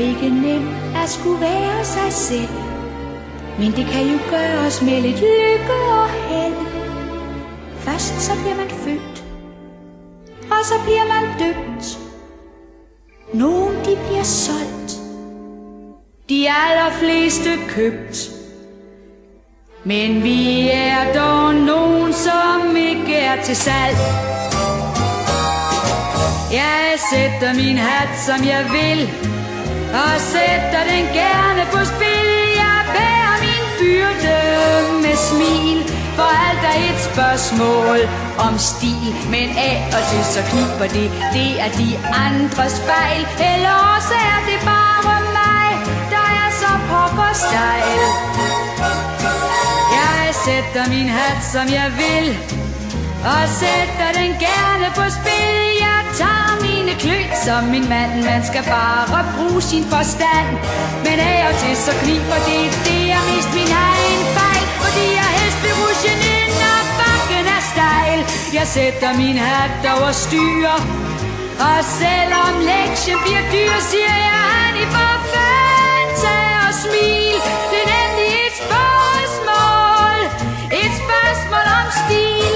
ikke nemt at skulle være sig selv, men det kan jo gøres med lidt lykke og held. Først så bliver man født, og så bliver man døbt. Nogle de bliver solgt, de allerfleste købt. Men vi er dog nogen, som ikke er til salg. Jeg sætter min hat, som jeg vil, og sætter den gerne på spil. Jeg bærer min byrde med smil, for alt er et spørgsmål om stil. Men af og til så kniber det er de andres fejl. Eller også er det bare mig, der er så pokker stejl. Jeg sætter min hat, som jeg vil, og sætter den gerne på spil. Jeg tager mine kløt som min mand. Man skal bare bruge sin forstand. Men af og til så kniber det er mest min egen fejl, fordi jeg helst vil rushe ned, når bakken er stejl. Jeg sætter min hat over styr, og selvom lektien bliver dyr, siger jeg, Annie, for fanden, tag og smil. Det er nemlig et spørgsmål om stil.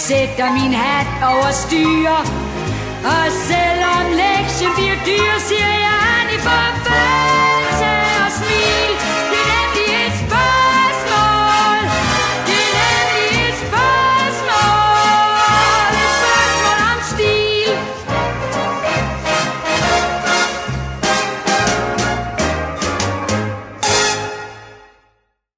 Sætter min hat over styr, og selvom lektien bliver dyr, siger jeg, Annie, for fanden.